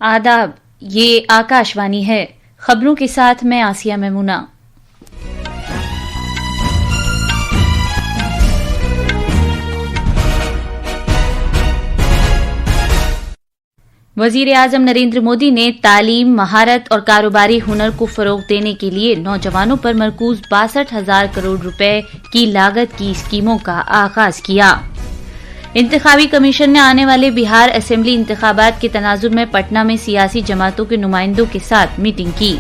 آداب، یہ آکاشوانی ہے۔ خبروں کے ساتھ میں آسیہ میمونہ۔ وزیر اعظم نریندر مودی نے تعلیم، مہارت اور کاروباری ہنر کو فروغ دینے کے لیے نوجوانوں پر مرکوز 62,000 کروڑ روپے کی لاگت کی اسکیموں کا آغاز کیا۔ انتخابی کمیشن نے آنے والے بہار اسمبلی انتخابات کے تناظر میں پٹنہ میں سیاسی جماعتوں کے نمائندوں کے ساتھ میٹنگ کی۔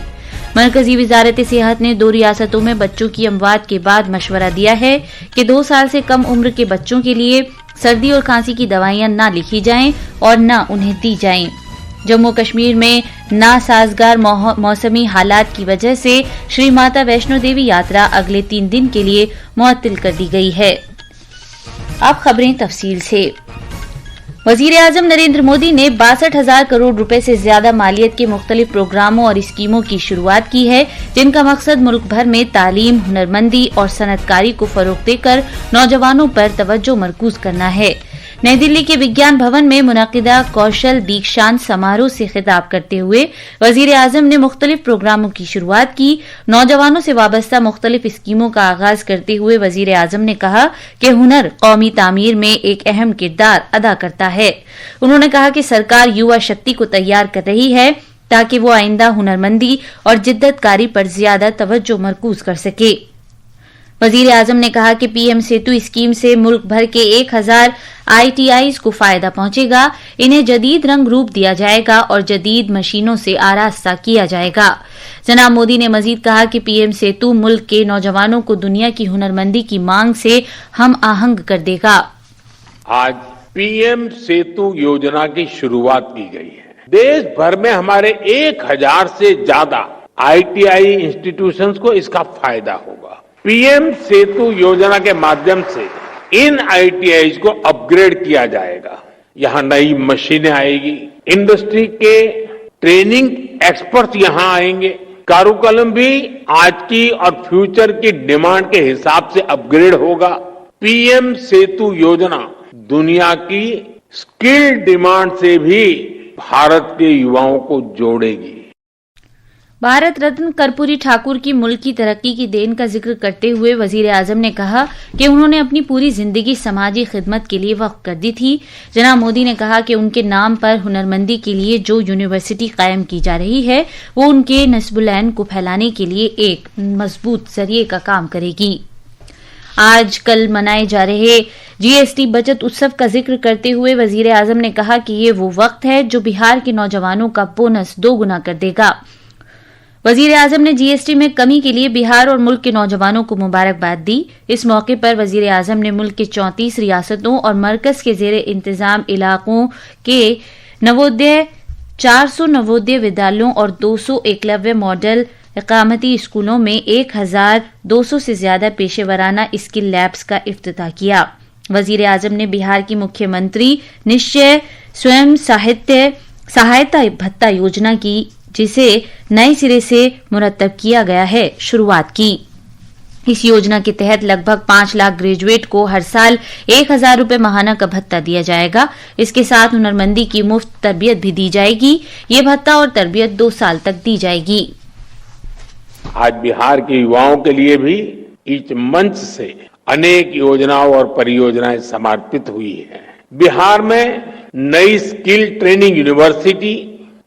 مرکزی وزارت صحت نے 2 ریاستوں میں بچوں کی اموات کے بعد مشورہ دیا ہے کہ 2 سال سے کم عمر کے بچوں کے لیے سردی اور کھانسی کی دوائیاں نہ لکھی جائیں اور نہ انہیں دی جائیں۔ جموں کشمیر میں ناسازگار موسمی حالات کی وجہ سے شری ماتا ویشنو دیوی یاترا اگلے 3 دن کے لیے معطل کر دی گئی ہے۔ اب خبریں تفصیل سے۔ وزیر اعظم نریندر مودی نے 62,000 کروڑ روپے سے زیادہ مالیت کے مختلف پروگراموں اور اسکیموں کی شروعات کی ہے، جن کا مقصد ملک بھر میں تعلیم، ہنرمندی اور صنعت کاری کو فروغ دے کر نوجوانوں پر توجہ مرکوز کرنا ہے۔ نئی دلی کے وگیان بھون میں منعقدہ کوشل دیکشانت سماروہ سے خطاب کرتے ہوئے وزیر اعظم نے مختلف پروگراموں کی شروعات کی۔ نوجوانوں سے وابستہ مختلف اسکیموں کا آغاز کرتے ہوئے وزیر اعظم نے کہا کہ ہنر قومی تعمیر میں ایک اہم کردار ادا کرتا ہے۔ انہوں نے کہا کہ سرکار یووا شکتی کو تیار کر رہی ہے تاکہ وہ آئندہ ہنرمندی اور جدت کاری پر زیادہ توجہ مرکوز کر سکے۔ وزیر اعظم نے کہا کہ پی ایم سیتو اسکیم سے ملک بھر کے 1,000 ITIs کو فائدہ پہنچے گا، انہیں جدید رنگ روپ دیا جائے گا اور جدید مشینوں سے آراستہ کیا جائے گا۔ جناب مودی نے مزید کہا کہ پی ایم سیتو ملک کے نوجوانوں کو دنیا کی ہنرمندی کی مانگ سے ہم آہنگ کر دے گا۔ آج پی ایم سیتو یوجنا کی شروعات کی گئی ہے۔ دیش بھر میں ہمارے 1,000 سے زیادہ ITI انسٹیٹیوشنز کو اس کا فائدہ ہوگا۔ پی ایم سیتو یوجنا کے مادھیم سے ان ITIs کو اپ گریڈ کیا جائے گا۔ یہاں نئی مشینیں آئے گی، انڈسٹری کے ٹریننگ ایکسپرٹ یہاں آئیں گے، کاروکلم بھی آج کی اور فیوچر کی ڈیمانڈ کے حساب سے اپ گریڈ ہوگا۔ پی ایم سیتو یوجنا دنیا کی اسکل ڈیمانڈ سے بھی بھارت کے یواؤں کو جوڑے گی۔ بھارت رتن کرپوری ٹھاکر کی ملک کی ترقی کی دین کا ذکر کرتے ہوئے وزیر اعظم نے کہا کہ انہوں نے اپنی پوری زندگی سماجی خدمت کے لیے وقف کر دی تھی۔ جناب مودی نے کہا کہ ان کے نام پر ہنرمندی کے لیے جو یونیورسٹی قائم کی جا رہی ہے وہ ان کے نسب العین کو پھیلانے کے لیے ایک مضبوط ذریعے کا کام کرے گی۔ آج کل منائے جا رہے GST بچت اتسو کا ذکر کرتے ہوئے وزیر اعظم نے کہا کہ یہ وہ وقت ہے جو بہار کے نوجوانوں کا بونس 2 گنا کر دے گا۔ وزیر اعظم نے GST میں کمی کے لیے بہار اور ملک کے نوجوانوں کو مبارکباد دی۔ اس موقع پر وزیر اعظم نے ملک کے 34 ریاستوں اور مرکز کے زیر انتظام علاقوں کے 400 نوودیہ ودیالیوں اور 200 ایکلویہ ماڈل اقامتی اسکولوں میں 1,200 سے زیادہ پیشہ ورانہ اسکل لیبس کا افتتاح کیا۔ وزیر اعظم نے بہار کی مکھیہ منتری نشچے سویم سہایتا بھتا یوجنا کی، جسے نئے سرے سے مرتب کیا گیا ہے، شروعات کی۔ اس یوجنا کے تحت لگ بھگ 5 لاکھ گریجویٹ کو ہر سال 1,000 روپے ماہانہ کا بھتہ دیا جائے گا۔ اس کے ساتھ ہنرمندی کی مفت تربیت بھی دی جائے گی۔ یہ بھتہ اور تربیت 2 سال تک دی جائے گی۔ آج بہار کے یواؤں کے لیے بھی اس منچ سے انیک یوجناؤں اور پریوجنائیں سمارپت ہوئی ہیں۔ بہار میں نئی اسکل ٹریننگ یونیورسٹی،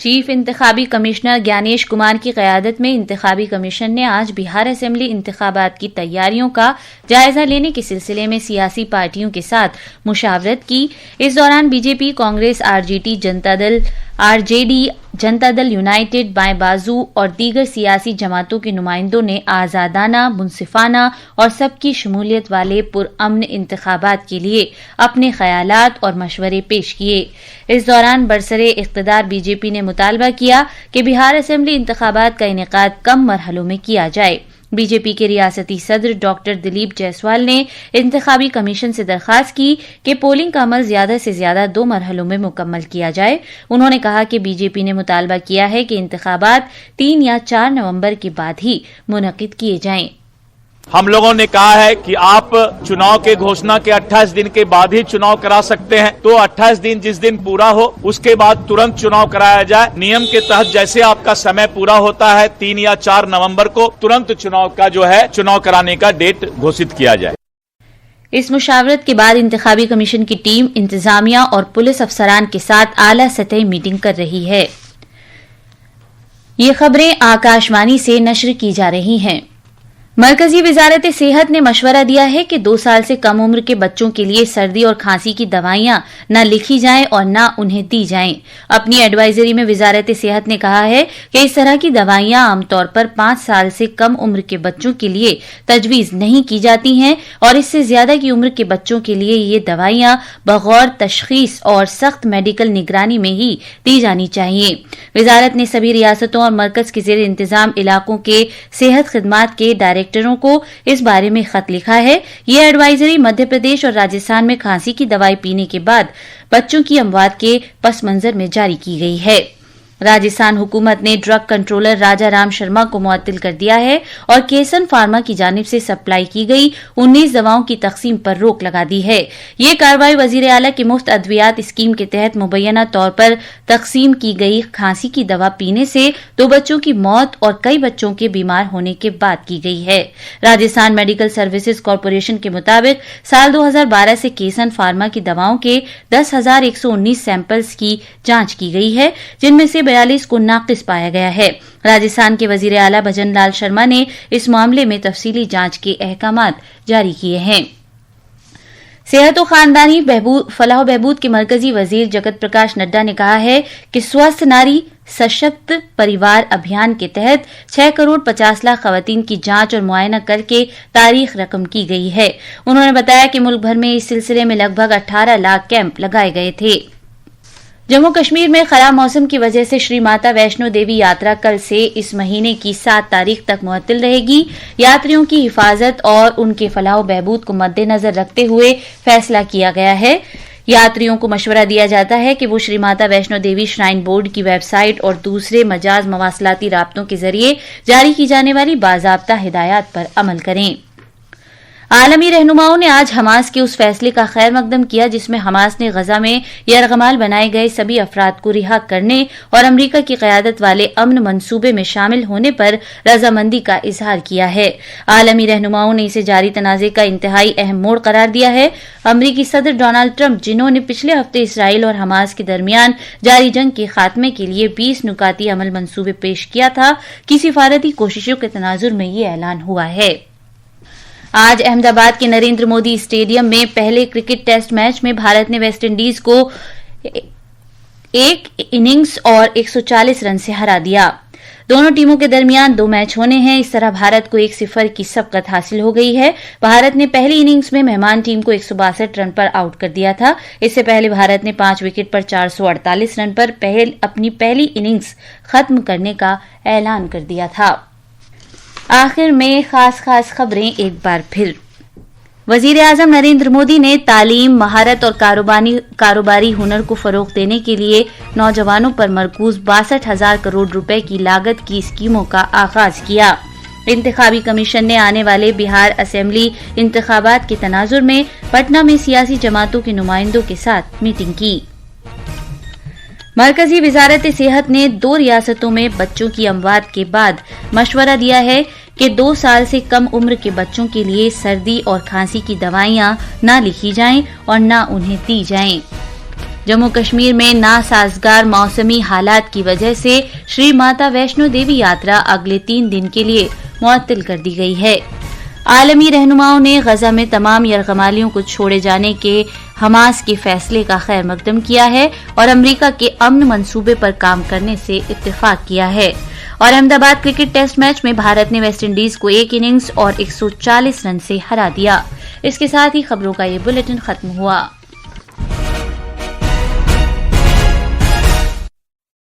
چیف انتخابی کمشنر گیانیش کمار کی قیادت میں انتخابی کمیشن نے آج بہار اسمبلی انتخابات کی تیاریوں کا جائزہ لینے کے سلسلے میں سیاسی پارٹیوں کے ساتھ مشاورت کی۔ اس دوران بی جے پی، کانگریس، آر جے ڈی، جنتا دل یونائیٹڈ، بائیں بازو اور دیگر سیاسی جماعتوں کے نمائندوں نے آزادانہ، منصفانہ اور سب کی شمولیت والے پرامن انتخابات کے لیے اپنے خیالات اور مشورے پیش کیے۔ اس دوران برسرِ اقتدار بی جے پی نے مطالبہ کیا کہ بہار اسمبلی انتخابات کا انعقاد کم مرحلوں میں کیا جائے۔ بی جے پی کے ریاستی صدر ڈاکٹر دلیپ جیسوال نے انتخابی کمیشن سے درخواست کی کہ پولنگ کا عمل زیادہ سے زیادہ 2 مرحلوں میں مکمل کیا جائے. انہوں نے کہا کہ بی جے پی نے مطالبہ کیا ہے کہ انتخابات 3 یا 4 نومبر کے بعد ہی منعقد کیے جائیں. ہم لوگوں نے کہا ہے کہ آپ چناؤ کے گھوشنا کے 28 دن کے بعد ہی چناؤ کرا سکتے ہیں، تو 28 دن جس دن پورا ہو اس کے بعد ترنت چناؤ کرایا جائے. نیم کے تحت جیسے آپ کا سمے پورا ہوتا ہے 3 یا 4 نومبر کو ترنت چناؤ کا چناؤ کرانے کا ڈیٹ گھوشت کیا جائے. اس مشاورت کے بعد انتخابی کمیشن کی ٹیم انتظامیہ اور پولیس افسران کے ساتھ اعلیٰ سطحی میٹنگ کر رہی ہے. یہ خبریں آکاشوانی سے نشر کی جا رہی ہیں. مرکزی وزارت صحت نے مشورہ دیا ہے کہ 2 سال سے کم عمر کے بچوں کے لیے سردی اور کھانسی کی دوائیاں نہ لکھی جائیں اور نہ انہیں دی جائیں. اپنی ایڈوائزری میں وزارت صحت نے کہا ہے کہ اس طرح کی دوائیاں عام طور پر 5 سال سے کم عمر کے بچوں کے لیے تجویز نہیں کی جاتی ہیں اور اس سے زیادہ کی عمر کے بچوں کے لیے یہ دوائیاں بغور تشخیص اور سخت میڈیکل نگرانی میں ہی دی جانی چاہیے. وزارت نے سبھی ریاستوں اور مرکز کے زیر انتظام علاقوں کے صحت خدمات کے ڈائریکٹروں کو اس بارے میں خط لکھا ہے. یہ ایڈوائزری مدھیہ پردیش اور راجستھان میں کھانسی کی دوائی پینے کے بعد بچوں کی اموات کے پس منظر میں جاری کی گئی ہے. راجستھان حکومت نے ڈرگ کنٹرولر راجا رام شرما کو معطل کر دیا ہے اور کیسن فارما کی جانب سے سپلائی کی گئی 19 دواؤں کی تقسیم پر روک لگا دی ہے. یہ کارروائی وزیر اعلیٰ کی مفت ادویات اسکیم کے تحت مبینہ طور پر تقسیم کی گئی کھانسی کی دوا پینے سے 2 بچوں کی موت اور کئی بچوں کے بیمار ہونے کے بعد کی گئی ہے. راجستھان میڈیکل سروسز کارپوریشن کے مطابق سال 2012 سے کیسن فارما کی دواؤں کے 10,119 سیمپلز کی جانچ کی گئی ہے، جن میں سے 42 کو ناقص پایا گیا ہے. راجستھان کے وزیر اعلیٰ بھجن لال شرما نے اس معاملے میں تفصیلی جانچ کے احکامات جاری کیے ہیں. صحت و خاندانی فلاح و بہبود کے مرکزی وزیر جگت پرکاش نڈا نے کہا ہے کہ سوستھ ناری سشکت پریوار ابھیان کے تحت 6 کروڑ 50 لاکھ خواتین کی جانچ اور معائنہ کر کے تاریخ رقم کی گئی ہے. انہوں نے بتایا کہ ملک بھر میں اس سلسلے میں لگ بھگ 18 لاکھ کیمپ لگائے گئے تھے. جموں کشمیر میں خراب موسم کی وجہ سے شری ماتا ویشنو دیوی یاترا کل سے اس مہینے کی 7 تاریخ تک معطل رہے گی. یاتریوں کی حفاظت اور ان کے فلاح و بہبود کو مد نظر رکھتے ہوئے فیصلہ کیا گیا ہے. یاتریوں کو مشورہ دیا جاتا ہے کہ وہ شری ماتا ویشنو دیوی شرائن بورڈ کی ویب سائٹ اور دوسرے مجاز مواصلاتی رابطوں کے ذریعے جاری کی جانے والی باضابطہ ہدایات پر عمل کریں. عالمی رہنماؤں نے آج حماس کے اس فیصلے کا خیر مقدم کیا جس میں حماس نے غزہ میں یرغمال بنائے گئے سبھی افراد کو رہا کرنے اور امریکہ کی قیادت والے امن منصوبے میں شامل ہونے پر رضامندی کا اظہار کیا ہے. عالمی رہنماؤں نے اسے جاری تنازع کا انتہائی اہم موڑ قرار دیا ہے. امریکی صدر ڈونالڈ ٹرمپ، جنہوں نے پچھلے ہفتے اسرائیل اور حماس کے درمیان جاری جنگ کے خاتمے کے لیے 20 نکاتی عمل منصوبے پیش کیا تھا، کی سفارتی کوششوں کے تناظر میں یہ اعلان ہوا ہے. آج احمد آباد کے نریندر مودی اسٹیڈیم میں پہلے کرکٹ ٹیسٹ میچ میں بھارت نے ویسٹ انڈیز کو 1 اننگز اور 140 رن سے ہرا دیا. دونوں ٹیموں کے درمیان 2 میچ ہونے ہیں. اس طرح بھارت کو 1-0 کی سبقت حاصل ہو گئی ہے. بھارت نے پہلی اننگز میں مہمان ٹیم کو 162 رن پر آؤٹ کر دیا تھا. اس سے پہلے بھارت نے 5 وکٹ پر 448 رن پر اپنی پہلی اننگز ختم کرنے کا اعلان کر دیا تھا. آخر میں خاص خبریں ایک بار پھر. وزیر اعظم نریندر مودی نے تعلیم، مہارت اور کاروباری ہنر کو فروغ دینے کے لیے نوجوانوں پر مرکوز 62,000 کروڑ روپے کی لاگت کی اسکیموں کا آغاز کیا. انتخابی کمیشن نے آنے والے بہار اسمبلی انتخابات کے تناظر میں پٹنہ میں سیاسی جماعتوں کے نمائندوں کے ساتھ میٹنگ کی. مرکزی وزارت صحت نے 2 ریاستوں میں بچوں کی اموات کے بعد مشورہ دیا ہے کہ 2 سال سے کم عمر کے بچوں کے لیے سردی اور کھانسی کی دوائیاں نہ لکھی جائیں اور نہ انہیں دی جائیں. جموں کشمیر میں ناسازگار موسمی حالات کی وجہ سے شری ماتا ویشنو دیوی یاترا اگلے 3 دن کے لیے معطل کر دی گئی ہے. عالمی رہنماؤں نے غزہ میں تمام یرغمالیوں کو چھوڑے جانے کے حماس کے فیصلے کا خیر مقدم کیا ہے اور امریکہ کے امن منصوبے پر کام کرنے سے اتفاق کیا ہے. اور احمد آباد کرکٹ ٹیسٹ میچ میں بھارت نے ویسٹ انڈیز کو 1 اننگز اور 140 رن سے ہرا دیا. اس کے ساتھ ہی خبروں کا یہ بلیٹن ختم ہوا.